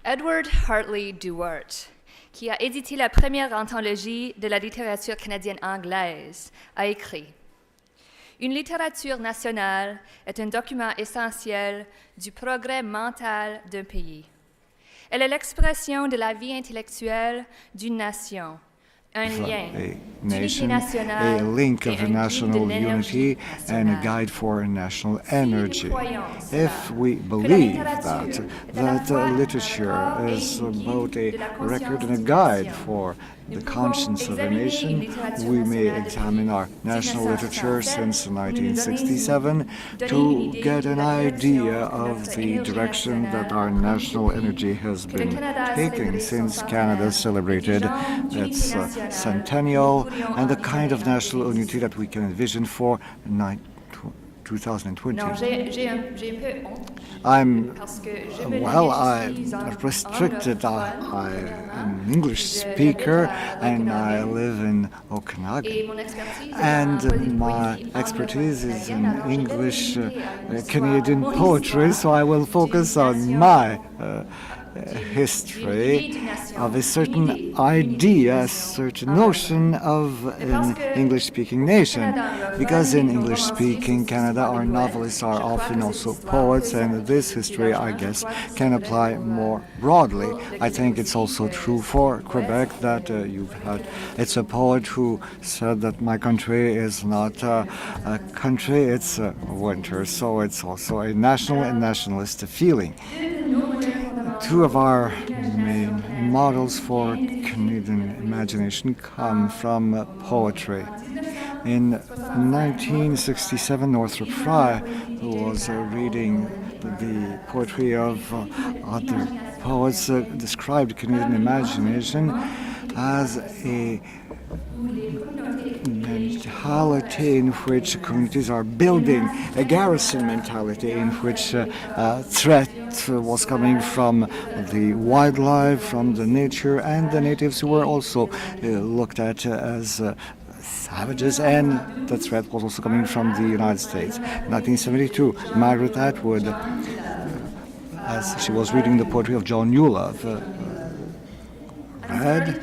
Edward Hartley Duart, qui a édité la première anthologie de la littérature canadienne anglaise, a écrit « Une littérature nationale est un document essentiel du progrès mental d'un pays. Elle est l'expression de la vie intellectuelle d'une nation, un lien d'unité nationale, a link of national unity and a guide for national energy. If we believe that literature is both a record and a guide for the conscience of a nation, we may examine our national literature since 1967 to get an idea of the direction that our national energy has been taking since Canada celebrated its centennial and the kind of national unity that we can envision for 2020. I'm restricted. I'm an English speaker and I live in Okanagan. And my expertise is in English Canadian poetry, so I will focus on my history of a certain idea, a certain notion of an English-speaking nation. Because in English-speaking Canada, our novelists are often also poets, and this history, I guess, can apply more broadly. I think it's also true for Quebec that it's a poet who said that my country is not a country, it's a winter, so it's also a national and nationalist feeling. Two of our main models for Canadian imagination come from poetry. In 1967, Northrop Frye, who was reading the poetry of other poets, described Canadian imagination as a mentality in which communities are building, a garrison mentality in which threat was coming from the wildlife, from the nature, and the natives who were also looked at as savages, and the threat was also coming from the United States. 1972, Margaret Atwood, as she was reading the poetry of John Newlove, read,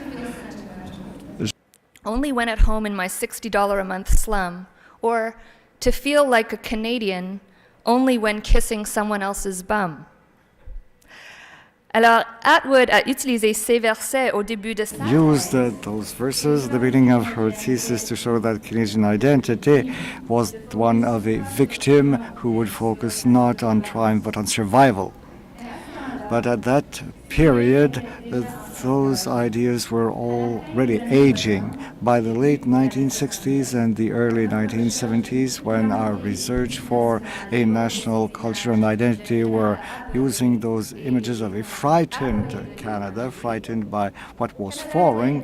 "Only when at home in my $60 a month slum, or to feel like a Canadian only when kissing someone else's bum." Alors, Atwood a utilisé ces versets au début de sa used those verses at the beginning of her thesis to show that Canadian identity was one of a victim who would focus not on triumph but on survival. But at that period, those ideas were already aging. By the late 1960s and the early 1970s, when our research for a national culture and identity were using those images of a frightened Canada, frightened by what was foreign,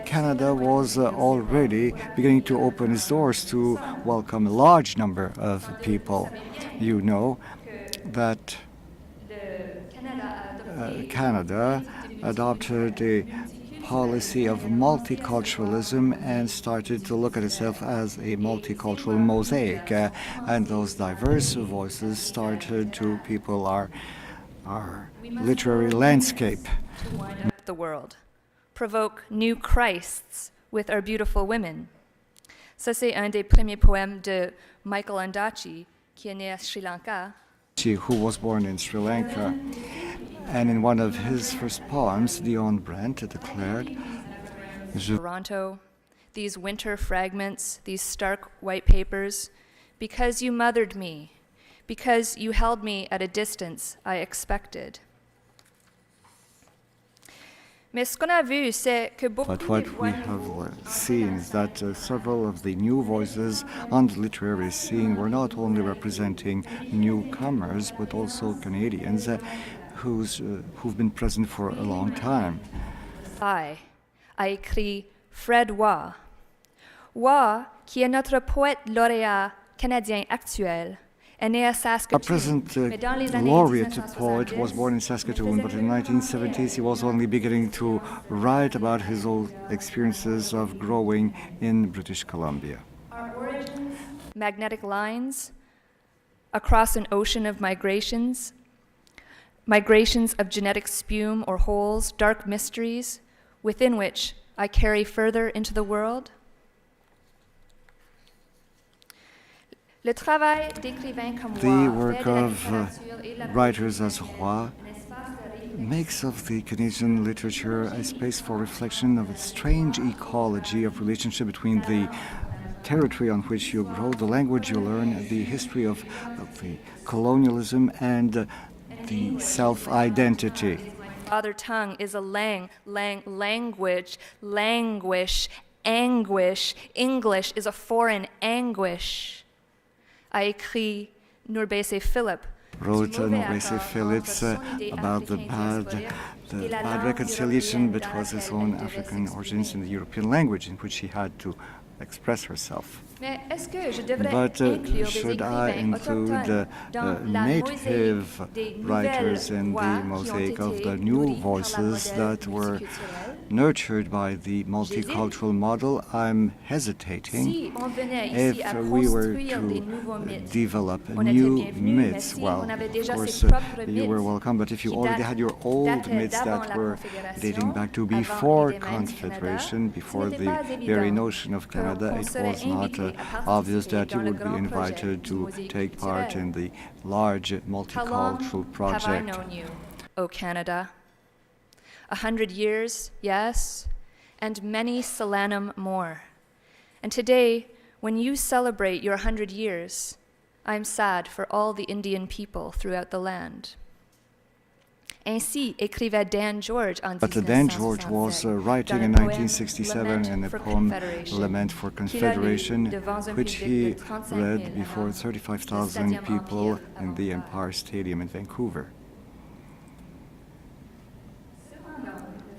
Canada was already beginning to open its doors to welcome a large number of people. You know that Canada adopted a policy of multiculturalism and started to look at itself as a multicultural mosaic. And those diverse voices started to people our literary landscape. The world, provoke new Christs with our beautiful women. Ça, c'est un des premiers poèmes de Michael Ondaatje, qui est né à Sri Lanka. Who was born in Sri Lanka. And in one of his first poems, Dion Brandt declared, Toronto, these winter fragments, these stark white papers, because you mothered me, because you held me at a distance I expected. Mais ce qu'on a vu, c'est que beaucoup But what we have seen is that several of the new voices on the literary scene were not only representing newcomers, but also Canadians who've been present for a long time. A écrit Fred Waugh. Waugh, qui est notre poète lauréat canadien actuel, est né à Saskatoon. Our present laureate poet was born in Saskatoon, but in the 1970s he was only beginning to write about his old experiences of growing in British Columbia. Magnetic lines across an ocean of migrations. migrations of genetic spume or holes, dark mysteries within which I carry further into the world? Le travail d'écrivains comme The moi work fait de la of littérature et la writers as poésie Roy un espace de réflexion. makes of the Canadian literature a space for reflection of its strange ecology of relationship between the territory on which you grow, the language you learn, the history of the colonialism, and the self-identity. Father tongue is a language, languish, anguish. English is a foreign anguish. A écrit Nurbese Philip. Wrote Norbese Phillips about the bad reconciliation between his own African origins and the European language in which he had to express herself. Mais est-ce que je devrais But inclure des should I écrivains include autochtones dans la native mosaïque des writers nouvelles in voix the qui ont mosaic of été the new nourries par la voices modèle that were multiculturel? nurtured by the multicultural model? I'm hesitating. Si on venait If ici à we were construire des to nouveaux mythes, develop on était new bienvenus, mais myths, si well, on avait of déjà course, ses propres you were mythes welcome, but if you qui already had your old dataient myths d'avant that la were Confédération, dating back to avant before l'idée même du Confederation, Canada, before ce n'était the pas very évident notion of Canada, qu'on it serait was not invité à obvious participer that you dans le would be grand projet invited du to mosaïque take part culturel. in the large How long multicultural have I project. known you, O Canada? 100 years, yes, and many solanum more. And today, when you celebrate your 100 years, I'm sad for all the Indian people throughout the land. Ainsi écrivait Dan George en But Dan George was writing in 1967 in a poem, Lament for Confederation, which he read before 35,000 people in the Empire Stadium in Vancouver.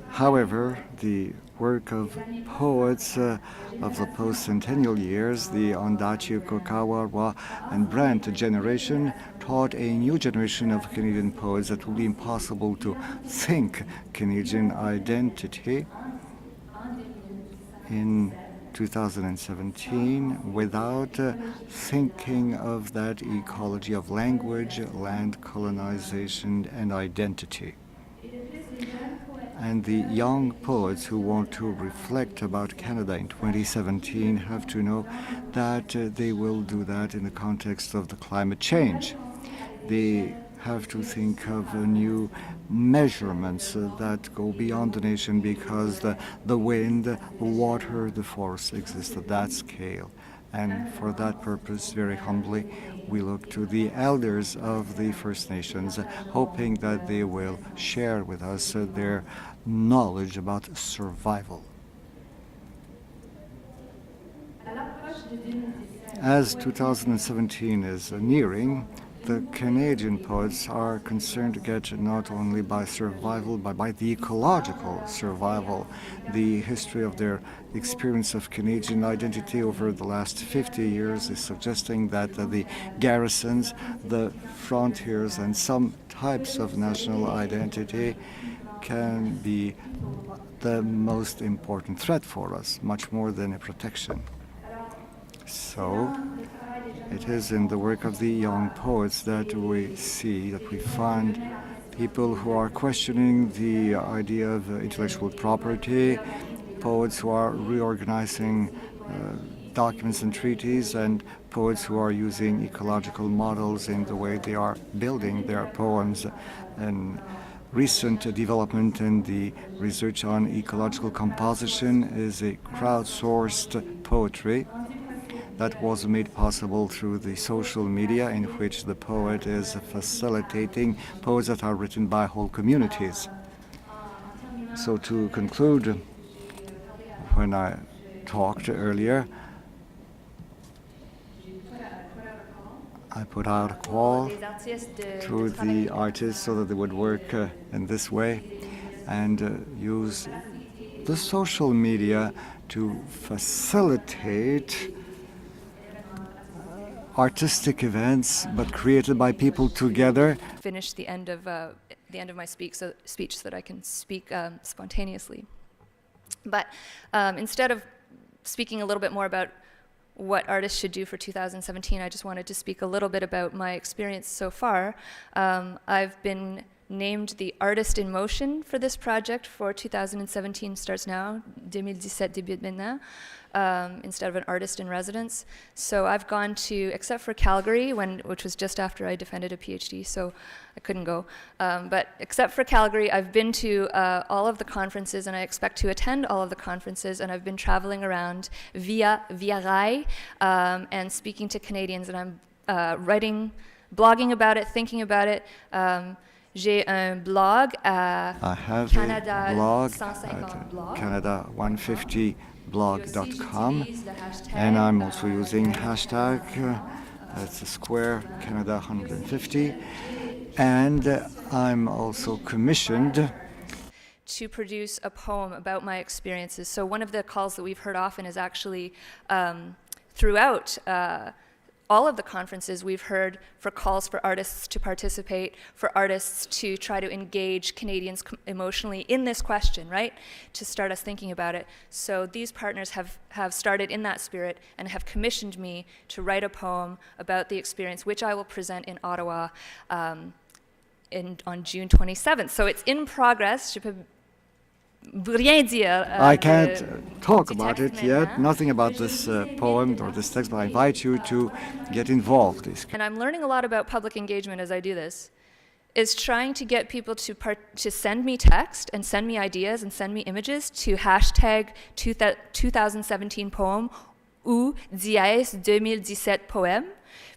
However, the work of poets of the post-centennial years, the Ondaatje, Kokawa, Roy, and Brant generation, taught a new generation of Canadian poets that it would be impossible to think Canadian identity in 2017 without thinking of that ecology of language, land colonization, and identity. And the young poets who want to reflect about Canada in 2017 have to know that they will do that in the context of the climate change. They have to think of new measurements that go beyond the nation because the wind, the water, the forest exist at that scale. And for that purpose, very humbly, we look to the elders of the First Nations, hoping that they will share with us their knowledge about survival. As 2017 is nearing, the Canadian poets are concerned to get not only by survival, but by the ecological survival, the history of their experience of Canadian identity over the last 50 years is suggesting that the garrisons, the frontiers, and some types of national identity can be the most important threat for us, much more than a protection. So, it is in the work of the young poets that we see, that we find people who are questioning the idea of intellectual property, poets who are reorganizing documents and treaties, and poets who are using ecological models in the way they are building their poems. And recent development in the research on ecological composition is a crowdsourced poetry that was made possible through the social media, in which the poet is facilitating poems that are written by whole communities. So to conclude, when I talked earlier, I put out a call to the artists so that they would work in this way and use the social media to facilitate artistic events, but created by people together. Finish the end of my speech so that I can speak spontaneously. But instead of speaking a little bit more about what artists should do for 2017, I just wanted to speak a little bit about my experience so far. I've been named the Artist in Motion for this project for 2017, starts now, 2017 débute maintenant, instead of an artist in residence. So I've gone to, except for Calgary, which was just after I defended a PhD, so I couldn't go. But except for Calgary, I've been to all of the conferences, and I expect to attend all of the conferences, and I've been traveling around via rail and speaking to Canadians, and I'm blogging about it, thinking about it. J'ai un blog à I have Canada a blog 150 at blog. Canada150blog.com, and I'm also using hashtag, that's a square, Canada150, and I'm also commissioned to produce a poem about my experiences. So one of the calls that we've heard often is actually throughout all of the conferences, we've heard for calls for artists to participate, for artists to try to engage Canadians emotionally in this question, right? To start us thinking about it. So these partners have started in that spirit and have commissioned me to write a poem about the experience, which I will present in Ottawa on June 27th. So it's in progress. I can't talk about it yet, nothing about this poem or this text, but I invite you to get involved. And I'm learning a lot about public engagement as I do this, is trying to get people to send me text and send me ideas and send me images to hashtag 2017 poem ou dièse 2017 poème.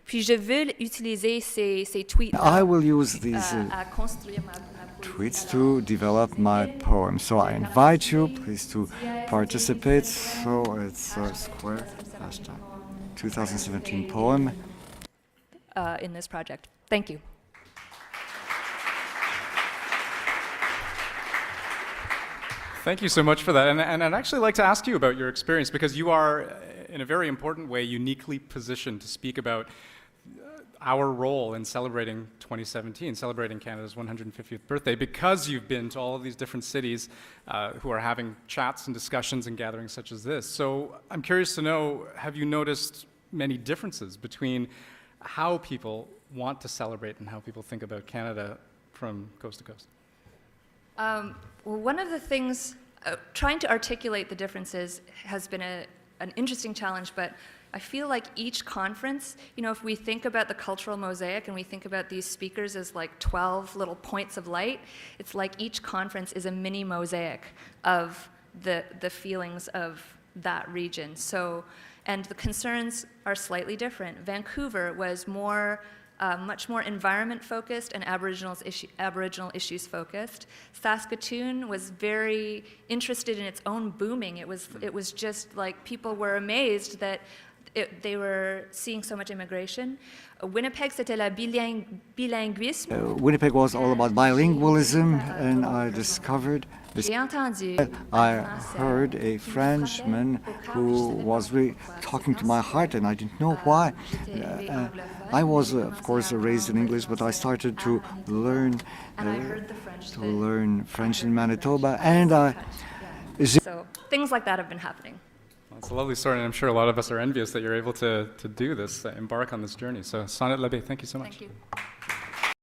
Puis je veux utiliser ces tweets I will use these à construire ma tweets to develop my poem. So I invite you, please, to participate. So it's square hashtag 2017 poem in this project. Thank you. Thank you so much for that. And I'd actually like to ask you about your experience, because you are, in a very important way, uniquely positioned to speak about our role in celebrating 2017, celebrating Canada's 150th birthday, because you've been to all of these different cities who are having chats and discussions and gatherings such as this. So I'm curious to know, have you noticed many differences between how people want to celebrate and how people think about Canada from coast to coast? Well, one of the things, trying to articulate the differences has been an interesting challenge, but I feel like each conference, if we think about the cultural mosaic and we think about these speakers as like 12 little points of light, it's like each conference is a mini mosaic of the feelings of that region. So, and the concerns are slightly different. Vancouver was much more environment focused and Aboriginal issues focused. Saskatoon was very interested in its own booming. It was just like people were amazed that they were seeing so much immigration. Winnipeg, c'était la bilinguisme. Winnipeg was all about bilingualism, and I discovered this. I heard a Frenchman who was really talking to my heart, and I didn't know why. I was, of course, raised in English, but I started to learn French in Manitoba, and so things like that have been happening. Well, it's a lovely story, and I'm sure a lot of us are envious that you're able to do this, embark on this journey. So, Sonnet l'Abbé, thank you so much. Thank you.